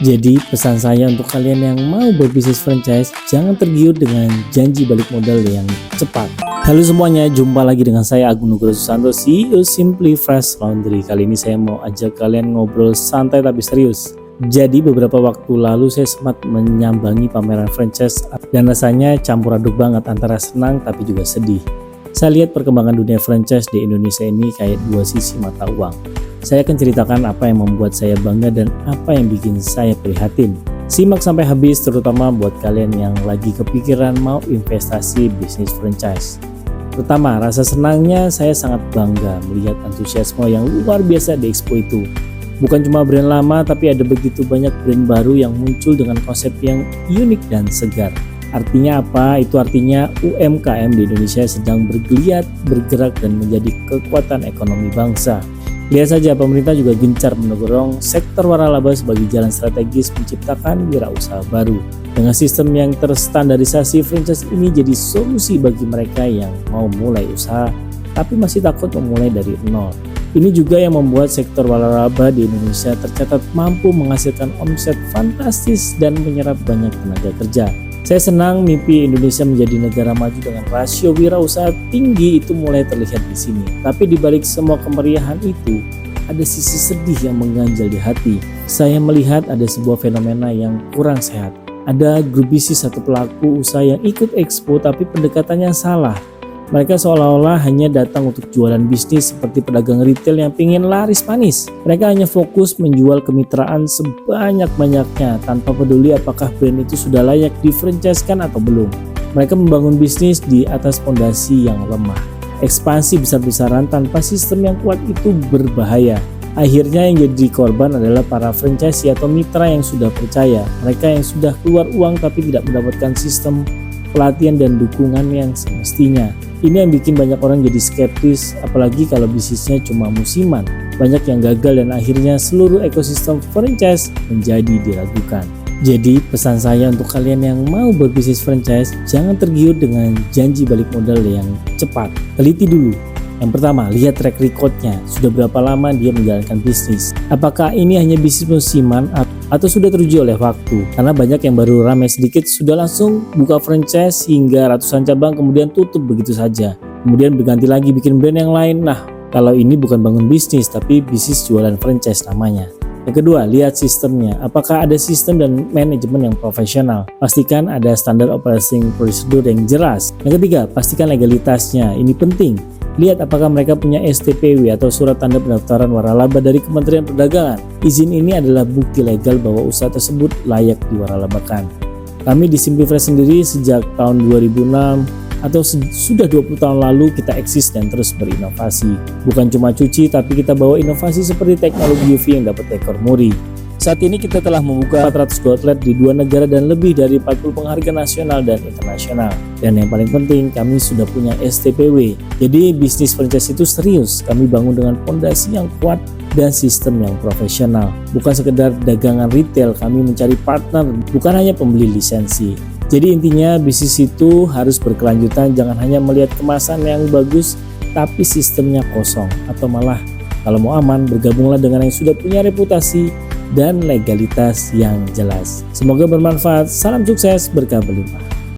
Jadi pesan saya untuk kalian yang mau berbisnis franchise, jangan tergiur dengan janji balik modal yang cepat. Halo semuanya, jumpa lagi dengan saya Agung Nugroho Susanto, CEO Simply Fresh Laundry. Kali ini saya mau ajak kalian ngobrol santai tapi serius. Jadi beberapa waktu lalu saya sempat menyambangi pameran franchise dan rasanya campur aduk banget antara senang tapi juga sedih. Saya lihat perkembangan dunia franchise di Indonesia ini kayak dua sisi mata uang. Saya akan ceritakan apa yang membuat saya bangga dan apa yang bikin saya prihatin. Simak sampai habis, terutama buat kalian yang lagi kepikiran mau investasi bisnis franchise. Pertama, rasa senangnya saya sangat bangga melihat antusiasme yang luar biasa di Expo itu. Bukan cuma brand lama, tapi ada begitu banyak brand baru yang muncul dengan konsep yang unik dan segar. Artinya apa? Itu artinya UMKM di Indonesia sedang bergeliat, bergerak dan menjadi kekuatan ekonomi bangsa. Lihat saja, pemerintah juga gencar mendorong sektor waralaba sebagai jalan strategis menciptakan wirausaha baru. Dengan sistem yang terstandarisasi, franchise ini jadi solusi bagi mereka yang mau mulai usaha tapi masih takut memulai dari nol. Ini juga yang membuat sektor waralaba di Indonesia tercatat mampu menghasilkan omset fantastis dan menyerap banyak tenaga kerja. Saya senang mimpi Indonesia menjadi negara maju dengan rasio wirausaha tinggi itu mulai terlihat di sini. Tapi di balik semua kemeriahan itu, ada sisi sedih yang mengganjal di hati. Saya melihat ada sebuah fenomena yang kurang sehat. Ada grup bisnis atau pelaku usaha yang ikut Expo tapi pendekatannya salah. Mereka seolah-olah hanya datang untuk jualan bisnis seperti pedagang retail yang pingin laris manis. Mereka hanya fokus menjual kemitraan sebanyak-banyaknya tanpa peduli apakah brand itu sudah layak di-franchise-kan atau belum. Mereka membangun bisnis di atas fondasi yang lemah. Ekspansi besar-besaran tanpa sistem yang kuat itu berbahaya. Akhirnya yang jadi korban adalah para franchisee atau mitra yang sudah percaya. Mereka yang sudah keluar uang tapi tidak mendapatkan sistem pelatihan dan dukungan yang semestinya. Ini yang bikin banyak orang jadi skeptis, apalagi kalau bisnisnya cuma musiman. Banyak yang gagal dan akhirnya seluruh ekosistem franchise menjadi diragukan. Jadi pesan saya untuk kalian yang mau berbisnis franchise, jangan tergiur dengan janji balik modal yang cepat. Teliti dulu. Yang pertama, lihat track record-nya. Sudah berapa lama dia menjalankan bisnis? Apakah ini hanya bisnis musiman atau sudah teruji oleh waktu? Karena banyak yang baru ramai sedikit sudah langsung buka franchise hingga ratusan cabang kemudian tutup begitu saja. Kemudian berganti lagi bikin brand yang lain. Nah, kalau ini bukan bangun bisnis tapi bisnis jualan franchise namanya. Yang kedua, lihat sistemnya. Apakah ada sistem dan manajemen yang profesional? Pastikan ada standar operating procedure yang jelas. Yang ketiga, pastikan legalitasnya. Ini penting. Lihat apakah mereka punya STPW atau surat tanda pendaftaran waralaba dari Kementerian Perdagangan. Izin ini adalah bukti legal bahwa usaha tersebut layak diwaralabakan. Kami di Simply Fresh sendiri sejak tahun 2006 atau sudah 20 tahun lalu kita eksis dan terus berinovasi. Bukan cuma cuci tapi kita bawa inovasi seperti teknologi UV yang dapat dekor muri. Saat ini kita telah membuka 400 outlet di 2 negara dan lebih dari 40 penghargaan nasional dan internasional. Dan yang paling penting, kami sudah punya STPW. Jadi bisnis franchise itu serius. Kami bangun dengan fondasi yang kuat dan sistem yang profesional. Bukan sekedar dagangan retail, kami mencari partner, bukan hanya pembeli lisensi. Jadi intinya bisnis itu harus berkelanjutan, jangan hanya melihat kemasan yang bagus tapi sistemnya kosong. Atau malah kalau mau aman, bergabunglah dengan yang sudah punya reputasi dan legalitas yang jelas. Semoga bermanfaat. Salam sukses, berkah berlimpah.